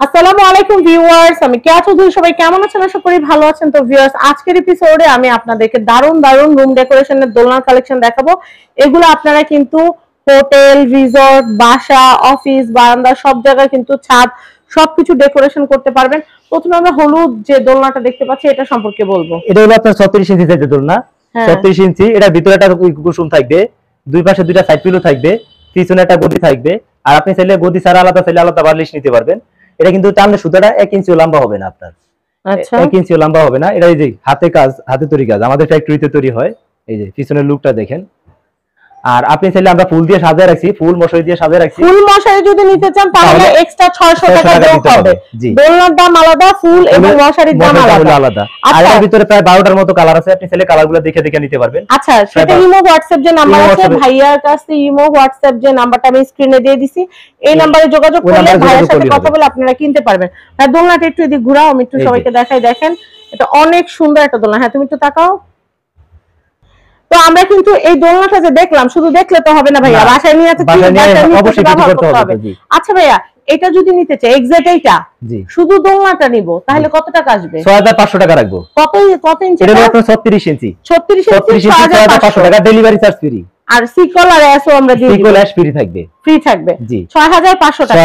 আসসালামু আলাইকুম ভিউয়ার্স, আমি কেয়া চৌধুরী। সবাই কেমন আছেন? আশা করি ভালো আছেন। তো ভিউয়ার্স, আজকের এপিসোডে আমি আপনাদেরকে দারুণ দারুণ রুম ডেকোরেশনের দোলনার কালেকশন দেখাবো। এগুলো আপনারা কিন্তু হোটেল, রিসর্ট, বাসা, অফিস, বারান্দা সব জায়গায় কিন্তু ছাদ সবকিছু ডেকোরেশন করতে পারবেন। প্রথমে আমরা হলুদ যে দোলনাটা দেখতে পাচ্ছি এটা সম্পর্কে বলবো। এটা হলো আপনার 36 ইঞ্চি সাইজের দোলনা। 36 ইঞ্চি, এটা ভিতরে একটা কুসুম থাকবে, দুই পাশে দুইটা সাইড পিলো থাকবে, পিছনে একটা গদি থাকবে। আর আপনি চাইলে গদি ছাড়া আলাদা চাইলে আলাদা বালিশ নিতে পারবেন। এটা কিন্তু টানলে সুতাটা 1 ইঞ্চি লম্বা হবে না আপনার। আচ্ছা, 1 ইঞ্চি লম্বা হবে না। এটা এই যে হাতে তৈরি কাজ, আমাদের ফ্যাক্টরিতে তৈরি হয়। এই যে পিছনের লুকটা দেখেন। আর আপনি চাইলে আমরা ফুল দিয়ে সাজিয়ে রাখছি, ফুল মশারি দিয়ে সাজিয়ে রাখছি। ফুল মশারি যদি নিতে চান তাহলে এক্সট্রা 600 টাকা দিতে হবে। দোলনার দাম আলাদা, ফুল এবং মশারির দাম আলাদা। আর এর ভিতরে প্রায় 12টার মতো কালার আছে, আপনি চাইলে কালারগুলো দেখে দেখে নিতে পারবেন। আচ্ছা, সেটা ইমো হোয়াটসঅ্যাপ যে নাম্বার আছে ভাইয়ার কাছে, ইমো হোয়াটসঅ্যাপ যে নাম্বারটা আমি স্ক্রিনে দিয়ে দিছি, এই নম্বরে যোগাযোগ করলে ভাইয়ার সাথে কথা বলে আপনারা কিনতে পারবেন। আর দোলনাটা একটু এদিকে ঘোরাও, আমি একটু সবাইকে দেখাই। দেখেন এটা অনেক সুন্দর একটা দোলনা। হ্যাঁ, তুমি একটু তাকাও। তো আমরা কিন্তু এই দোলনাটা যে দেখলাম, শুধু দেখলে তো হবে না ভাইয়া, বাসায় নিয়ে অবশ্যই ব্যবহার করতে হবে। আচ্ছা ভাইয়া, এটা যদি নিতে চাই এক্সাক্ট এইটা শুধু দোলনাটা নিব তাহলে কত টাকা আসবে? 6500 টাকা রাখবো। কত ইঞ্চি? এটা হলো 36 ইঞ্চি। 36 ইঞ্চি 6500 টাকা, ডেলিভারি চার্জ ফ্রি। আর সিকল আর এসও আমরা দিই, সিকল এস ফ্রি থাকবে। ফ্রি থাকবে জি, 6500 টাকা।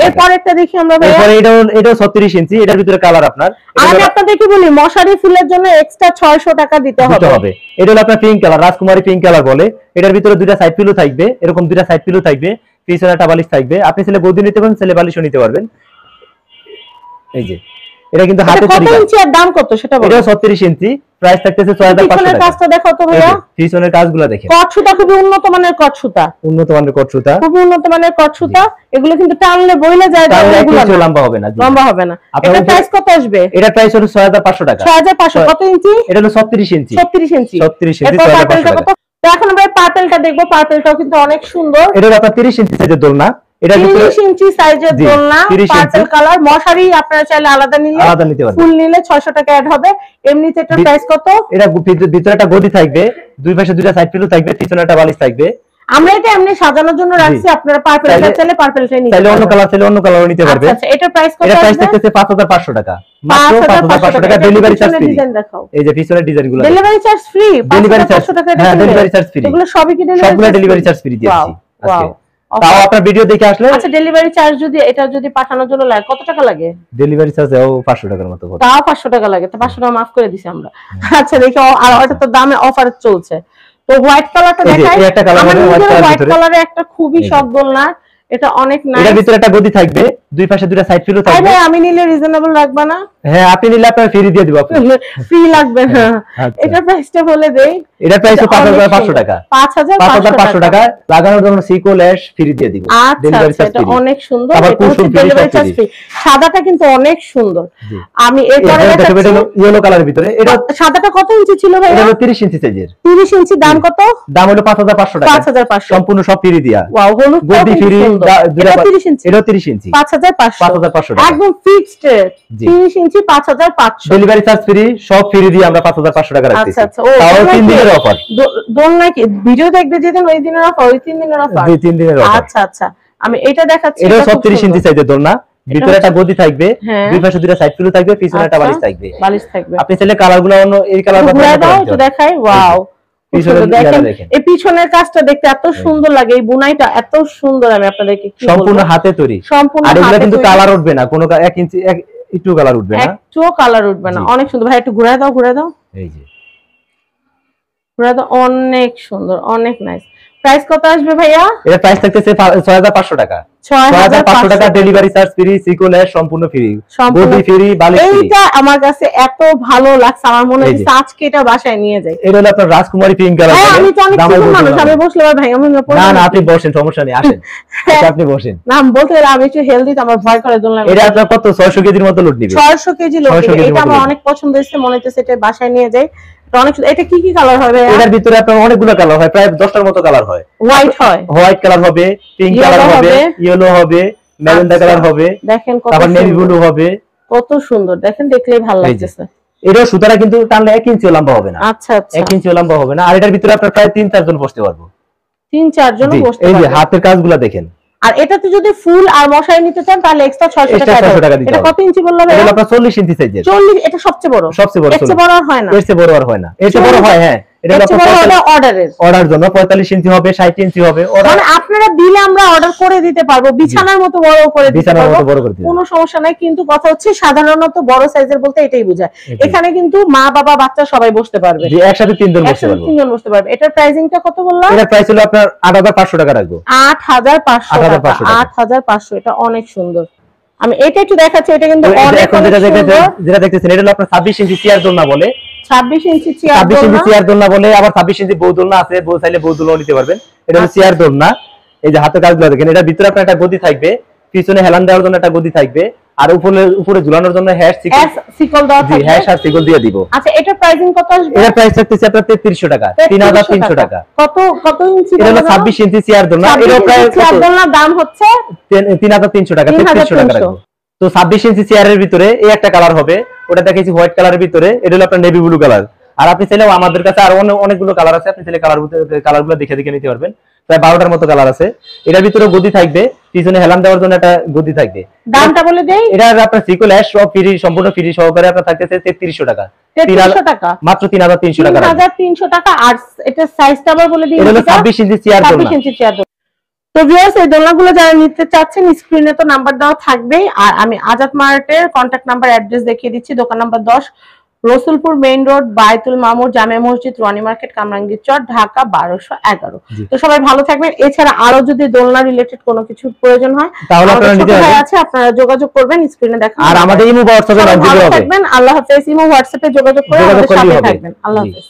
এরপর একটা দেখি আমরা ভাইয়া। এরপর এটা 36 ইঞ্চি, এটার ভিতরে কালার আপনার। আমি আপনাদেরকে বলি, মশারি ফুলের জন্য এক্সট্রা 600 টাকা দিতে হবে। এটা হলো আপনার পিঙ্ক কালার, রাজকুমারী পিঙ্ক কালার বলে। এটার ভিতরে দুইটা সাইড পিলো থাকবে, এরকম দুইটা সাইড পিলো থাকবে, পিছনে একটা বালিশ থাকবে। আপনি ছেলে গদি নিতে পারেন, ছেলে বালিশও নিতে পারবেন। এই যে এটা কিন্তু হাতে তৈরি। কত ইঞ্চি আর দাম কত সেটা বলুন। এটা 36 ইঞ্চি, প্রাইস থাকতেছে 6500 টাকা। পিছনের কাজটা দেখাও তো ভাইয়া। পিছনের কাজগুলো দেখেন। কট সুতা খুবই উন্নত মানের কট সুতা। খুবই উন্নত মানের কট সুতা। এগুলো কিন্তু টানলে বইলে যায়, এগুলো লম্বা হবে না। লম্বা হবে না। এটা প্রাইস কত আসবে? এটা প্রাইস হলো 6500 টাকা। 6500। কত ইঞ্চি? এটা হলো 36 ইঞ্চি। 36 ইঞ্চি। 6500 টাকা। তো এখন আমরা পার্পলটা দেখবো। পার্পলটাও কিন্তু অনেক সুন্দর। এটা আপনার 30 ইঞ্চি সাইজের দোলনা। এটা 30 ইঞ্চি সাইজের দোলনা, পার্পল কালার। মশারি আপনারা চাইলে আলাদা নিতে পারবেন। ফুল নিলে 600 টাকা অ্যাড হবে। এমনিতে এটার প্রাইস কত? এটা ভিতরে একটা গদি থাকবে, দুই পাশে দুইটা সাইড পিলো থাকবে, পিছনে একটা বালিশ থাকবে। আমরা এটা এমনি সাজানোর জন্য রাখছি, আপনারা পার্পলটা চাইলে পার্পলটাই নিতে পারবেন। চাইলে অন্য কালার চাইলে অন্য কালারও নিতে পারবেন। আচ্ছা, এটার প্রাইস কত? এটা প্রাইস থাকতেছে 5500 টাকা। মাত্র 5500 টাকা, ডেলিভারি চার্জ ফ্রি। এই যে পিছনের ডিজাইনগুলো, delivery charge free. Delivery charge টাকা। হ্যাঁ, ডেলিভারি চার্জ ফ্রি। এগুলো সবই কি ডেলিভারি? সবগুলো ডেলিভারি চার্জ ফ্রি দিয়েছি আজকে। তাও আপনার ভিডিও দেখে আসলে। আচ্ছা, ডেলিভারি চার্জ যদি এটা যদি পাঠানোর জন্য লাগে কত টাকা লাগে? ডেলিভারি চার্জও 500 টাকার মতো পড়ে। তাও 500 টাকা লাগে। তো 500 টাকা মাফ করে দিছি আমরা। আচ্ছা দেখো, আর ওটা তো দামে অফার চলছে। তো হোয়াইট কালারটা দেখাই। এই একটা কালার, হোয়াইট কালারে একটা খুবই শখ দোলনা। এটা অনেক নাইস। এর ভিতরে একটা গদি থাকবে, দুই পাশে দুইটা সাইড পিলো থাকবে। ভাই, আমি নিলে রিজনেবল রাখবা না? হ্যাঁ, আপনি নিলে আপনার ফ্রি দিয়ে দিব। ফ্রি লাগবে না। এটা প্রাইসটা বলে দেই। এটা প্রাইস 5500 টাকা। 5500 টাকা। লাগানোর জন্য সিকো ল্যাশ ফ্রি দিয়ে দিব। Delivery charge free. এটা অনেক সুন্দর। এটা ডেলিভারি চার্জ ফ্রি। সাদাটা কিন্তু অনেক সুন্দর। আমি এরপরে দেখাচ্ছি ইয়েলো কালারের ভিতরে। এটা সাদাটা কত ইঞ্চি ছিল ভাই? এটা হলো 30 ইঞ্চি সাইজের। 30 ইঞ্চি। দাম কত? দাম হলো 5500 টাকা। 5500 সম্পূর্ণ সব ফ্রি দিয়া। ওয়াও, হলুদ গদি ফ্রি। এটা 30 ইঞ্চি। এটা 30 ইঞ্চি। 5500 টাকা। একদম ফিক্সড রেট। 30 ইঞ্চি 5500। ডেলিভারি চার্জ ফ্রি, সব ফ্রি দিয়ে আমরা 5500 টাকা রাখতেছি। আচ্ছা, তাও 3 দিনের অফার। দোলনা কি ভিডিও দেখবে যেদিন ওই দিনের অফার, ওই 3 দিনের অফার? 3 দিনের অফার। আচ্ছা আচ্ছা, আমি এটা দেখাচ্ছি। এটা 36 ইঞ্চি সাইজের দোলনা, ভিতরে একটা গদি থাকবে, দুই পাশে দুইটা সাইড পিলো থাকবে, পিছনে একটা বালিশ থাকবে। আপনি চাইলে কালারগুলো অন্য এই কালারটা দাও তো দেখাই। ওয়াও, এই পিছনের কাজটা দেখতে এত সুন্দর লাগে, এই বুনাইটা এত সুন্দর। আমি আপনাদেরকে কি বলবো, সম্পূর্ণ হাতে তৈরি। আর এগুলো কিন্তু কালার উঠবে না, কোনো 1 ইঞ্চি একটু কালার উঠবে না, একটু কালার উঠবে না। অনেক সুন্দর ভাই, একটু ঘুরে দাও। এই যে ঘুরে দাও, অনেক সুন্দর, অনেক নাইস। প্রাইস কত আসবে ভাইয়া? এর প্রাইস থাকতেছে 6500 টাকা। 6500 টাকা, ডেলিভারি চার্জ ফ্রি, সিকোল এর সম্পূর্ণ ফ্রি, গদি ফ্রি, বালিশ ফ্রি। এইটা আমার কাছে এত ভালো লাগছে, আমার মনে হচ্ছে আজকে এটা বাসায় নিয়ে যাই। এটা হলো আপনার রাজকুমারী পিঙ্ক কালার। আমি তো অনেক ছোট মানুষ, আমি বসলে ভাই আমি না না, আপনি বসেন, সমস্যা নেই, আসেন। আপনি বসেন না, আমি বলতে গেলে আমি একটু হেলদি, তো আমার ভয় করে দোলনা। এটা আপনার কত? 600 কেজির মতো লোড নিবে। 600 কেজি লোড। এটা আমার অনেক পছন্দ হয়েছে, মনে হচ্ছে এটা বাসায় নিয়ে যাই। অনেক। এটা কি কি কালার হবে? এটার ভিতরে আপনার অনেকগুলো কালার হয়, প্রায় 10টার মতো কালার হয়। হোয়াইট কালার হবে, পিঙ্ক কালার হবে, ইয়েলো হবে, ম্যাজেন্টা কালার হবে, দেখেন কত তারপর নেভি ব্লু হবে। কত সুন্দর, দেখেন, দেখলেই ভালো লাগতেছে। এটাও সুতাটা কিন্তু টানলে 1 ইঞ্চি লম্বা হবে না। আচ্ছা আচ্ছা, 1 ইঞ্চি লম্বা হবে না। আর এটার ভিতরে আপনার প্রায় 3-4 জন বসতে পারবো। 3-4 জন বসতে পারবে। এই যে হাতের কাজগুলো দেখেন, আর এটাতে যদি ফুল আর মশারি নিতে চান তাহলে এক্সট্রা 600 টাকা দিতে হবে। এটা কত ইঞ্চি বললাম? এটা আপনার 40 ইঞ্চি সাইজের। 40, এটা সবচেয়ে বড়। সবচেয়ে বড়। এর চেয়ে বড় আর হয় না। এর চেয়ে বড় আর হয় না। এর চেয়ে বড় হয়, হ্যাঁ। এটা অর্ডার জন্য 45 ইঞ্চি হবে, 60 ইঞ্চি হবে। মানে আপনারা দিলে আমরা অর্ডার করে দিতে পারবো, বিছানার মতো বড় করে দিতে পারবো, কোনো সমস্যা নাই। কিন্তু কথা হচ্ছে সাধারণত বড় সাইজের বলতে এটাই বোঝায়। এখানে কিন্তু মা বাবা বাচ্চা সবাই বসতে পারবে, একসাথে 3 জন বসতে পারবে। এটার প্রাইসিংটা কত বললাম? এটার প্রাইস হলো আপনার 8500 টাকা রাখবো। 8500। এটা অনেক সুন্দর। আমি এটা একটু দেখাচ্ছি, এটা কিন্তু অনেক যেটা দেখতেছেন এটা হলো আপনার 26 ইঞ্চি চেয়ার দোলনা বলে। 26 ইঞ্চি চেয়ার দোলনা বলে, আবার 26 ইঞ্চি বউ দোলনা আছে, বউ চাইলে বউ দোলনা নিতে পারবেন। এটা হলো চেয়ার দোলনা। এই যে হাতের কাজগুলো দেখেন, এটার ভিতরে আপনার একটা গদি থাকবে, পিছনে হেলান দেওয়ার জন্য একটা গদি থাকবে, আর উপরে ঝুলানোর জন্য শিকল দেওয়া থাকবে। আর শিকল দিয়ে দিব। আচ্ছা, এটার প্রাইসিং কত আসবে? এটার প্রাইস থাকতেছে আপনার 3300 টাকা, 3300 টাকা। কত ইঞ্চি? এটা হলো 26 ইঞ্চি চেয়ার দোলনা। এর প্রাইস চেয়ার দোলনার দাম হচ্ছে 3300 টাকা, 3300 টাকা রাখবো। তো 26 ইঞ্চি চেয়ারের ভিতরে এই একটা কালার হবে, ওটা দেখেছি হোয়াইট কালারের ভিতরে, এটা হলো আপনার নেভি ব্লু কালার। আর আপনি চাইলে আমাদের কাছে আরো অনেকগুলো কালার আছে, আপনি চাইলে কালারগুলো দেখে নিতে পারবেন। প্রায় 12টার মতো কালার আছে। এটার ভিতরে গদি থাকবে, পিছনে হেলান দেওয়ার জন্য একটা গদি থাকবে। দামটা বলে দেই। এটা আপনার সিকল অ্যাশ সব ফ্রি, সম্পূর্ণ ফ্রি সহকারে আপনার থাকতেছে 3300 টাকা। 3300 টাকা, মাত্র 3300 টাকা। 3300 টাকা। আর এটা সাইজটা আবার বলে দিই। এটা হলো 26 ইঞ্চি চেয়ার দোলনা। 26 ইঞ্চি চেয়ার দোলনা। তো ভিউয়ার্স, এই দোলনাগুলো যারা নিতে চাচ্ছেন স্ক্রিনে তো নাম্বার দেওয়া থাকবেই। আর আমি আজাদ মার্টের কন্টাক্ট নাম্বার, অ্যাড্রেস দেখিয়ে দিচ্ছি। দোকান number 10, Rasulpur main road, Baitul মামুর, জামে মসজিদ, রনি মার্কেট, কামরাঙ্গীর চর, ঢাকা 1211। তো সবাই ভালো থাকবেন। এছাড়া আরো যদি দোলনা রিলেটেড কোনো কিছু প্রয়োজন হয় তাহলে আপনারা নিতে পারেন, আপনারা যোগাযোগ করবেন স্ক্রিনে দেখা। আর আমাদের ইমো হোয়াটসঅ্যাপে থাকবেন। আল্লাহ হাফেজ। ইমো হোয়াটসঅ্যাপে যোগাযোগ করে আমাদের সাথে থাকবেন। আল্লাহ হাফেজ।